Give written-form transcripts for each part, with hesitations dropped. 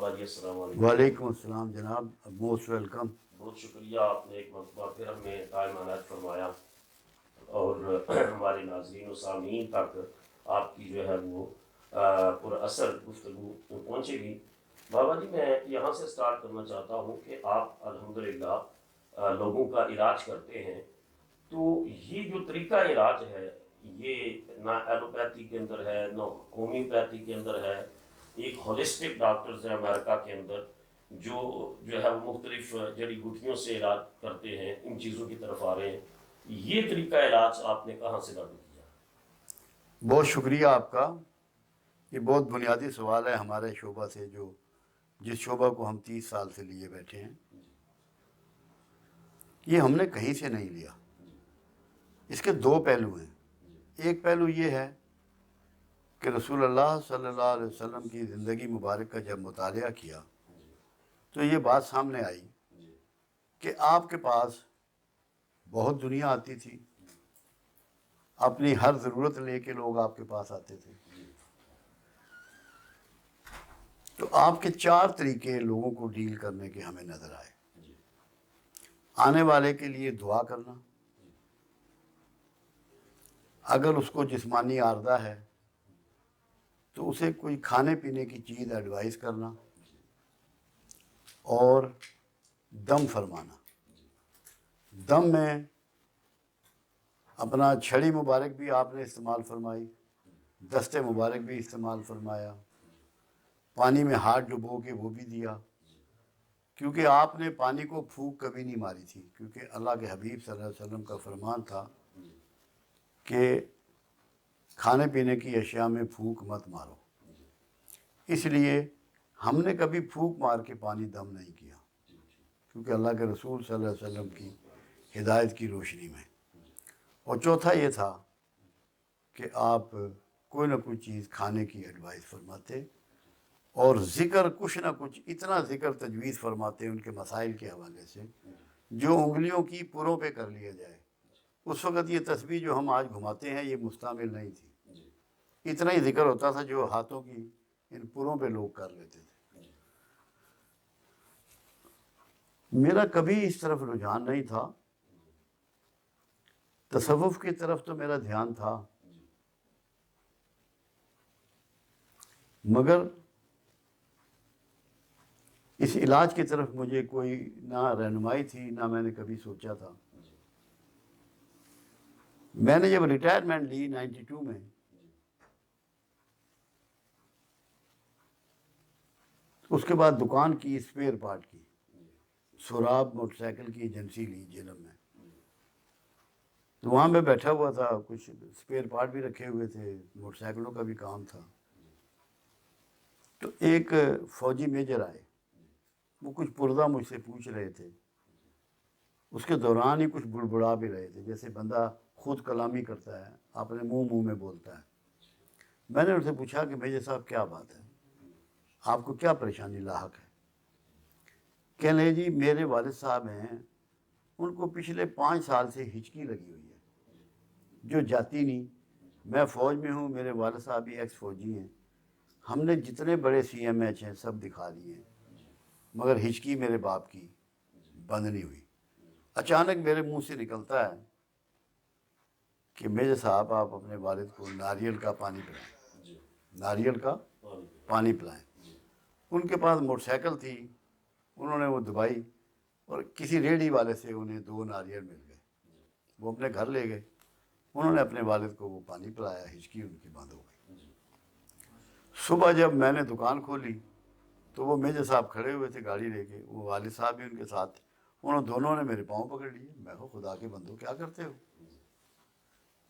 بابا جی السلام علیکم۔ وعلیکم السلام جناب، موسٹ ویلکم۔ بہت شکریہ، آپ نے ایک مرتبہ پھر ہمیں قائم عنایت فرمایا اور ہمارے ناظرین و سامعین تک آپ کی جو ہے وہ پر اثر گفتگو پہنچے گی۔ بابا جی میں یہاں سے سٹارٹ کرنا چاہتا ہوں کہ آپ الحمدللہ لوگوں کا علاج کرتے ہیں، تو یہ جو طریقہ علاج ہے یہ نہ ایلوپیتھی کے اندر ہے نہ ہومیوپیتھی کے اندر ہے، ایک ہولسٹک ڈاکٹرز ہیں امریکہ کے اندر جو ہے وہ مختلف جڑی بوٹیوں سے علاج کرتے ہیں، ان چیزوں کی طرف آ رہے ہیں، یہ طریقہ علاج آپ نے کہاں سے لاگو کیا؟ بہت شکریہ آپ کا، یہ بہت بنیادی سوال ہے ہمارے شعبہ سے، جس شعبہ کو ہم 30 سال سے لیے بیٹھے ہیں۔ یہ ہم نے کہیں سے نہیں لیا، اس کے دو پہلو ہیں۔ ایک پہلو یہ ہے کہ رسول اللہ صلی اللہ علیہ وسلم کی زندگی مبارک کا جب مطالعہ کیا تو یہ بات سامنے آئی کہ آپ کے پاس بہت دنیا آتی تھی، اپنی ہر ضرورت لے کے لوگ آپ کے پاس آتے تھے، تو آپ کے 4 طریقے لوگوں کو ڈیل کرنے کے ہمیں نظر آئے۔ آنے والے کے لیے دعا کرنا، اگر اس کو جسمانی عارضہ ہے تو اسے کوئی کھانے پینے کی چیز ایڈوائز کرنا، اور دم فرمانا۔ دم میں اپنا چھڑی مبارک بھی آپ نے استعمال فرمائی، دستے مبارک بھی استعمال فرمایا، پانی میں ہاتھ ڈبو کے وہ بھی دیا، کیونکہ آپ نے پانی کو پھونک کبھی نہیں ماری تھی، کیونکہ اللہ کے حبیب صلی اللہ علیہ وسلم کا فرمان تھا کہ کھانے پینے کی اشیاء میں پھونک مت مارو۔ اس لیے ہم نے کبھی پھونک مار کے پانی دم نہیں کیا، کیونکہ اللہ کے رسول صلی اللہ علیہ وسلم کی ہدایت کی روشنی میں۔ اور چوتھا یہ تھا کہ آپ کوئی نہ کوئی چیز کھانے کی ایڈوائز فرماتے، اور ذکر کچھ نہ کچھ اتنا ذکر تجویز فرماتے ان کے مسائل کے حوالے سے جو انگلیوں کی پروں پہ کر لیا جائے۔ اس وقت یہ تسبیح جو ہم آج گھماتے ہیں یہ مستعمل نہیں تھی، اتنا ہی ذکر ہوتا تھا جو ہاتھوں کی ان پروں پہ لوگ کر لیتے تھے۔ میرا کبھی اس طرف رجحان نہیں تھا، تصوف کی طرف تو میرا دھیان تھا، مگر اس علاج کی طرف مجھے کوئی نہ رہنمائی تھی، نہ میں نے کبھی سوچا تھا۔ میں نے جب ریٹائرمنٹ لی 92 میں، اس کے بعد دکان کی اسپیئر پارٹ کی، سوراب موٹر سائیکل کی ایجنسی لی جہلم میں، تو وہاں میں بیٹھا ہوا تھا، کچھ اسپیئر پارٹ بھی رکھے ہوئے تھے، موٹر سائیکلوں کا بھی کام تھا۔ تو ایک فوجی میجر آئے، وہ کچھ پردہ مجھ سے پوچھ رہے تھے، اس کے دوران ہی کچھ بڑبڑا بھی رہے تھے، جیسے بندہ خود کلامی کرتا ہے، اپنے منہ میں بولتا ہے۔ میں نے ان سے پوچھا کہ میجر صاحب کیا بات ہے، آپ کو کیا پریشانی لاحق ہے؟ کہنے لگے جی میرے والد صاحب ہیں، ان کو پچھلے 5 سال سے ہچکی لگی ہوئی ہے جو جاتی نہیں۔ میں فوج میں ہوں، میرے والد صاحب بھی ایکس فوجی ہیں، ہم نے جتنے بڑے سی ایم ایچ ہیں سب دکھا دیے ہیں، مگر ہچکی میرے باپ کی بند نہیں ہوئی۔ اچانک میرے منہ سے نکلتا ہے کہ میجر صاحب آپ اپنے والد کو ناریل کا پانی پلائیں، ناریل کا پانی پلائیں۔ ان کے پاس موٹر سائیکل تھی، انہوں نے وہ دبائی اور کسی ریڑھی والے سے انہیں 2 ناریل مل گئے، وہ اپنے گھر لے گئے، انہوں نے اپنے والد کو وہ پانی پلایا، ہچکی ان کی بند ہو گئی۔ صبح جب میں نے دکان کھولی تو وہ میجر صاحب کھڑے ہوئے تھے گاڑی لے کے، وہ والد صاحب بھی ان کے ساتھ، دونوں نے میرے پاؤں پکڑ لیے۔ میں کہا خدا کے بندو کیا کرتے ہو؟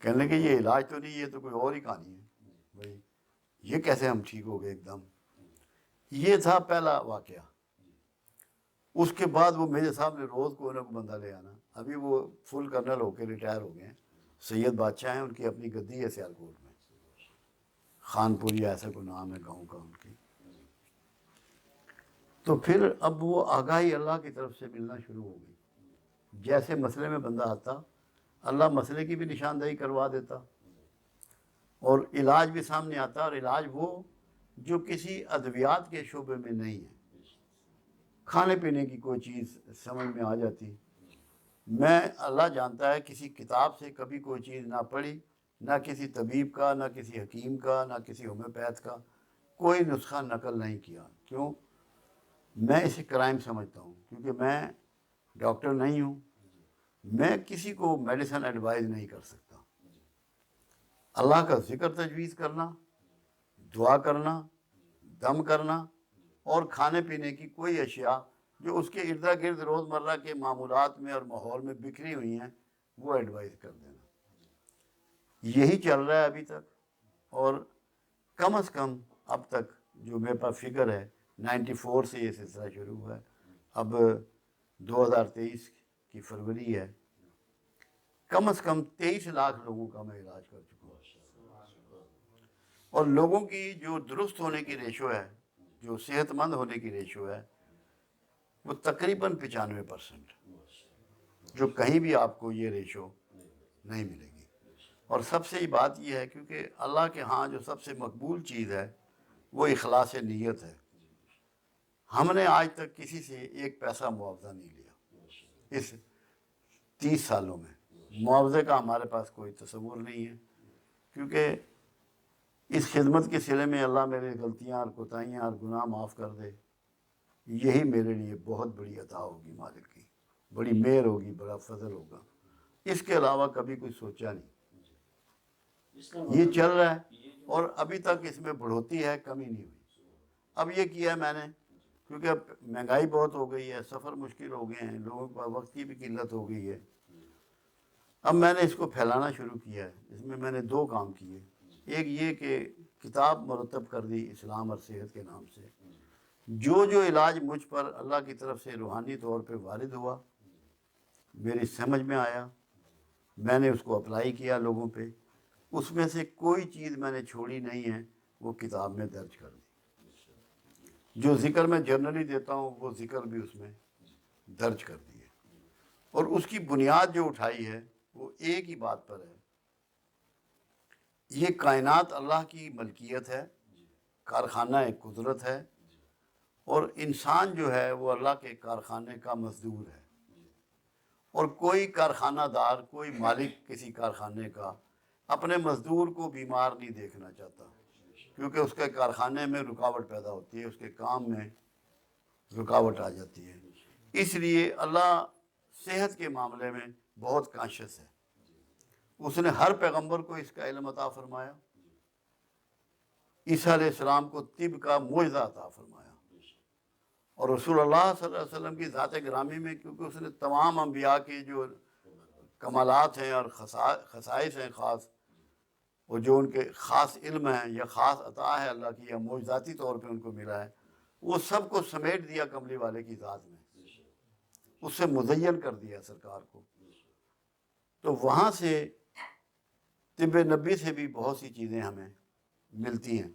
کہنے لگے یہ علاج تو نہیں، یہ تو کوئی اور ہی کہانی ہے بھائی، یہ کیسے ہم ٹھیک ہو گئے ایک دم۔ یہ تھا پہلا واقعہ۔ اس کے بعد وہ میجر صاحب نے روز کوئی نہ کوئی بندہ لے آنا، ابھی وہ فل کرنل ہو کے ریٹائر ہو گئے ہیں، سید بادشاہ ہیں، ان کی اپنی گدی ہے سیالکوٹ میں، خان پوری ایسا کوئی نام ہے گاؤں کا ان کی۔ تو پھر اب وہ آگاہی اللہ کی طرف سے ملنا شروع ہو گئی، جیسے مسئلے میں بندہ آتا اللہ مسئلے کی بھی نشاندہی کروا دیتا، اور علاج بھی سامنے آتا، اور علاج وہ جو کسی ادویات کے شعبے میں نہیں ہے، کھانے پینے کی کوئی چیز سمجھ میں آ جاتی. میں اللہ جانتا ہے کسی کتاب سے کبھی کوئی چیز نہ پڑھی، نہ کسی طبیب کا، نہ کسی حکیم کا، نہ کسی ہومیوپیتھ کا کوئی نسخہ نقل نہیں کیا. کیوں؟ میں اسے کرائم سمجھتا ہوں، کیونکہ میں ڈاکٹر نہیں ہوں. میں کسی کو میڈیسن ایڈوائز نہیں کر سکتا. اللہ کا ذکر تجویز کرنا، دعا کرنا، دم کرنا، اور کھانے پینے کی کوئی اشیاء جو اس کے ارد گرد روزمرہ کے معمولات میں اور ماحول میں بکھری ہوئی ہیں وہ ایڈوائز کر دینا. یہی چل رہا ہے ابھی تک. اور کم از کم اب تک جو میرے پاس فگر ہے، 94 سے یہ سلسلہ شروع ہوا ہے، اب 2023 کی فروری ہے، کم از کم 23 لاکھ لوگوں کا میں علاج کر چکا ہوں. اور لوگوں کی جو درست ہونے کی ریشو ہے، جو صحت مند ہونے کی ریشو ہے، وہ تقریباً 95%، جو کہیں بھی آپ کو یہ ریشو نہیں ملے گی. اور سب سے بات یہ ہے کیونکہ اللہ کے ہاں جو سب سے مقبول چیز ہے وہ اخلاص نیت ہے. ہم نے آج تک کسی سے ایک پیسہ معاوضہ نہیں لیا اس 30 سالوں میں. معاوضے کا ہمارے پاس کوئی تصور نہیں ہے، کیونکہ اس خدمت کے سلے میں اللہ میرے غلطیاں اور کوتاہیاں اور گناہ معاف کر دے، یہی میرے لیے بہت بڑی عطا ہوگی، مالک کی بڑی مہر ہوگی، بڑا فضل ہوگا. اس کے علاوہ کبھی کوئی سوچا نہیں. یہ چل رہا ہے اور ابھی تک اس میں بڑھوتی ہے، کمی نہیں ہوئی. اب یہ کیا ہے میں نے، کیونکہ اب مہنگائی بہت ہو گئی ہے، سفر مشکل ہو گئے ہیں، لوگوں کے پاس وقت کی بھی قلت ہو گئی ہے. اب میں نے اس کو پھیلانا شروع کیا ہے. اس میں میں نے 2 کام کیے. ایک یہ کہ کتاب مرتب کر دی اسلام اور صحت کے نام سے. جو علاج مجھ پر اللہ کی طرف سے روحانی طور پہ وارد ہوا، میری سمجھ میں آیا، میں نے اس کو اپلائی کیا لوگوں پہ. اس میں سے کوئی چیز میں نے چھوڑی نہیں ہے، وہ کتاب میں درج کر دی. جو ذکر میں جرنلی دیتا ہوں وہ ذکر بھی اس میں درج کر دی ہے. اور اس کی بنیاد جو اٹھائی ہے وہ ایک ہی بات پر ہے. یہ کائنات اللہ کی ملکیت ہے، کارخانہ ایک قدرت ہے، اور انسان جو ہے وہ اللہ کے کارخانے کا مزدور ہے. اور کوئی کارخانہ دار، کوئی مالک کسی کارخانے کا اپنے مزدور کو بیمار نہیں دیکھنا چاہتا، کیونکہ اس کے کارخانے میں رکاوٹ پیدا ہوتی ہے، اس کے کام میں رکاوٹ آ جاتی ہے. اس لیے اللہ صحت کے معاملے میں بہت کانشیس ہے. اس نے ہر پیغمبر کو اس کا علم عطا فرمایا. عیسیٰ علیہ السلام کو طب کا معجزہ عطا فرمایا. اور رسول اللہ صلی اللہ علیہ وسلم کی ذات گرامی میں، کیونکہ اس نے تمام انبیاء کے جو کمالات ہیں اور خصائص ہیں خاص، اور جو ان کے خاص علم ہیں یا خاص عطا ہے اللہ کی یا معجزاتی طور پہ ان کو ملا ہے، وہ سب کو سمیٹ دیا کملی والے کی ذات میں، اس سے مزین کر دیا سرکار کو. تو وہاں سے طب نبی سے بھی بہت سی چیزیں ہمیں ملتی ہیں.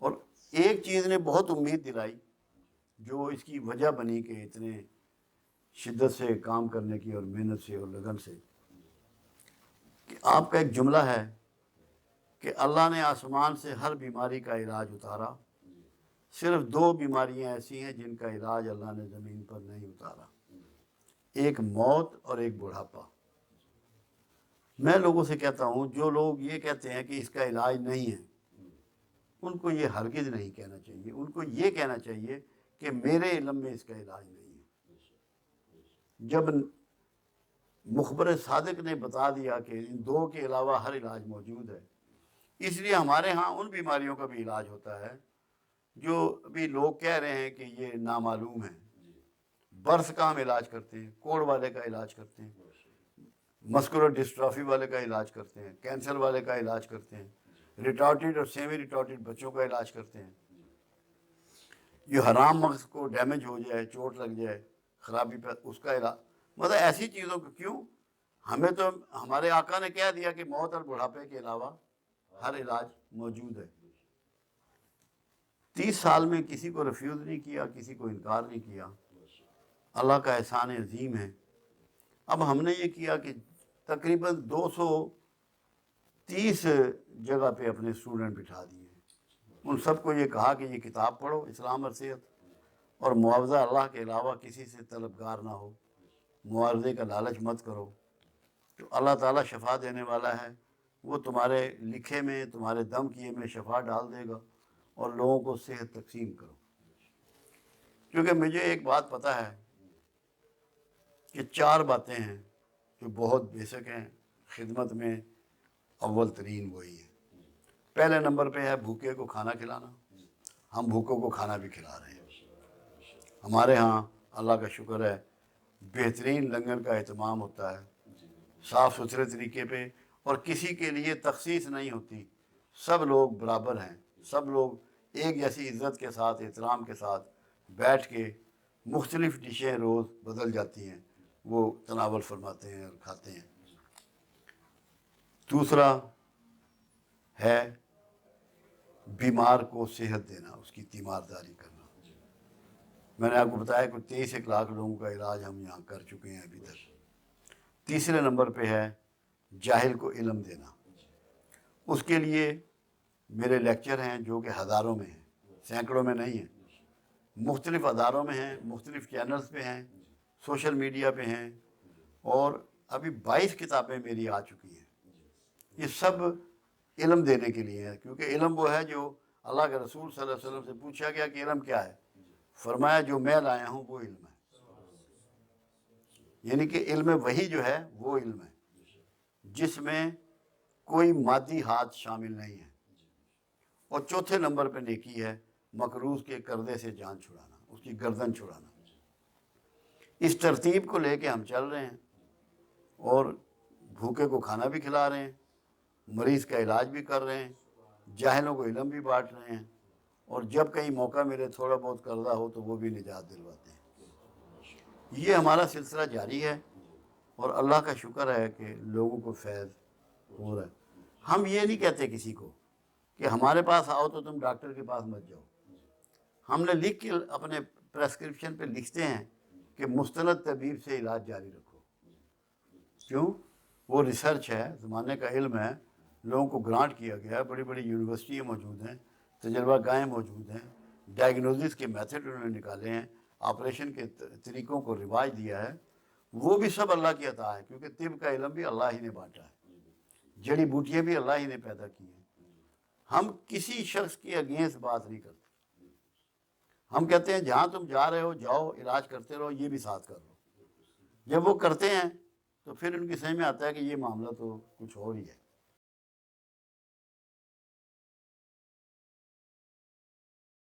اور ایک چیز نے بہت امید دلائی، جو اس کی وجہ بنی کہ اتنے شدت سے کام کرنے کی اور محنت سے اور لگن سے، کہ آپ کا ایک جملہ ہے کہ اللہ نے آسمان سے ہر بیماری کا علاج اتارا، صرف 2 بیماریاں ایسی ہیں جن کا علاج اللہ نے زمین پر نہیں اتارا، ایک موت اور ایک بڑھاپا. میں لوگوں سے کہتا ہوں جو لوگ یہ کہتے ہیں کہ اس کا علاج نہیں ہے، ان کو یہ ہرگز نہیں کہنا چاہیے. ان کو یہ کہنا چاہیے کہ میرے علم میں اس کا علاج نہیں ہے. جب مخبر صادق نے بتا دیا کہ ان 2 کے علاوہ ہر علاج موجود ہے، اس لیے ہمارے ہاں ان بیماریوں کا بھی علاج ہوتا ہے جو ابھی لوگ کہہ رہے ہیں کہ یہ نامعلوم ہے. برس کا ہم علاج کرتے ہیں، کوڑ والے کا علاج کرتے ہیں، مسکولر ڈسٹرافی والے کا علاج کرتے ہیں، کینسر والے کا علاج کرتے ہیں، ریٹارڈڈ اور سیمی ریٹارڈڈ بچوں کا علاج کرتے ہیں. یہ حرام مغز کو ڈیمیج ہو جائے، چوٹ لگ جائے، خرابی پہ، اس کا علاج. مطلب ایسی چیزوں کو کیوں؟ ہمیں تو ہمارے آقا نے کہہ دیا کہ موت اور بڑھاپے کے علاوہ ہر علاج موجود ہے. 30 سال میں کسی کو ریفیوز نہیں کیا، کسی کو انکار نہیں کیا. اللہ کا احسان عظیم ہے. اب ہم نے یہ کیا کہ تقریباً 230 جگہ پہ اپنے اسٹوڈنٹ بٹھا دیے. ان سب کو یہ کہا کہ یہ کتاب پڑھو، اسلام اور صحت. اور معاوضہ اللہ کے علاوہ کسی سے طلبگار نہ ہو، معاوضے کا لالچ مت کرو، تو اللہ تعالیٰ شفا دینے والا ہے، وہ تمہارے لکھے میں، تمہارے دم کیے میں شفا ڈال دے گا، اور لوگوں کو صحت تقسیم کرو۔ کیونکہ مجھے ایک بات پتہ ہے کہ 4 باتیں ہیں جو بہت بیسک ہیں خدمت میں، اول ترین وہی ہے۔ پہلے نمبر پہ ہے بھوکے کو کھانا کھلانا، ہم بھوکوں کو کھانا بھی کھلا رہے ہیں۔ ہمارے ہاں اللہ کا شکر ہے بہترین لنگر کا اہتمام ہوتا ہے، صاف ستھرے طریقے پہ، اور کسی کے لیے تخصیص نہیں ہوتی، سب لوگ برابر ہیں، سب لوگ ایک جیسی عزت کے ساتھ، احترام کے ساتھ بیٹھ کے مختلف ڈشیں روز بدل جاتی ہیں، وہ تناول فرماتے ہیں اور کھاتے ہیں۔ دوسرا ہے بیمار کو صحت دینا، اس کی تیمارداری کرنا۔ میں نے آپ کو بتایا کہ 23 لاکھ لوگوں کا علاج ہم یہاں کر چکے ہیں ابھی تک۔ تیسرے نمبر پہ ہے جاہل کو علم دینا۔ اس کے لیے میرے لیکچر ہیں جو کہ ہزاروں میں ہیں، سینکڑوں میں نہیں ہیں، مختلف اداروں میں ہیں، مختلف چینلز پہ ہیں، سوشل میڈیا پہ ہیں، اور ابھی 22 کتابیں میری آ چکی ہیں۔ یہ سب علم دینے کے لیے ہے، کیونکہ علم وہ ہے جو اللہ کے رسول صلی اللہ علیہ وسلم سے پوچھا گیا کہ علم کیا ہے، فرمایا جو میں لایا ہوں وہ علم ہے۔ یعنی کہ علم وحی جو ہے وہ علم ہے جس میں کوئی مادی ہاتھ شامل نہیں ہے۔ اور چوتھے نمبر پہ نیکی ہے مقروض کے قرضے سے جان چھڑانا، اس کی گردن چھڑانا۔ اس ترتیب کو لے کے ہم چل رہے ہیں، اور بھوکے کو کھانا بھی کھلا رہے ہیں، مریض کا علاج بھی کر رہے ہیں، جاہلوں کو علم بھی بانٹ رہے ہیں، اور جب کہیں موقع ملے تھوڑا بہت قرضہ ہو تو وہ بھی نجات دلواتے ہیں۔ یہ ہمارا سلسلہ جاری ہے، اور اللہ کا شکر ہے کہ لوگوں کو فیض ہو رہا ہے۔ ہم یہ نہیں کہتے کسی کو کہ ہمارے پاس آؤ تو تم ڈاکٹر کے پاس مت جاؤ۔ ہم نے لکھ کے اپنے پریسکرپشن پہ لکھتے ہیں کہ مستند طبیب سے علاج جاری رکھو۔ کیوں؟ وہ ریسرچ ہے، زمانے کا علم ہے، لوگوں کو گرانٹ کیا گیا ہے، بڑی بڑی یونیورسٹیاں موجود ہیں، تجربہ گاہیں موجود ہیں، ڈائگنوزس کے میتھڈ انہوں نے نکالے ہیں، آپریشن کے طریقوں کو رواج دیا ہے، وہ بھی سب اللہ کی عطا ہے، کیونکہ طب کا علم بھی اللہ ہی نے بانٹا ہے، جڑی بوٹیاں بھی اللہ ہی نے پیدا کی ہیں۔ ہم کسی شخص کی اگینسٹ بات نہیں کرتے، ہم کہتے ہیں جہاں تم جا رہے ہو جاؤ، علاج کرتے رہو، یہ بھی ساتھ کر لو۔ جب وہ کرتے ہیں تو پھر ان کی سمجھ میں آتا ہے کہ یہ معاملہ تو کچھ اور ہی ہے۔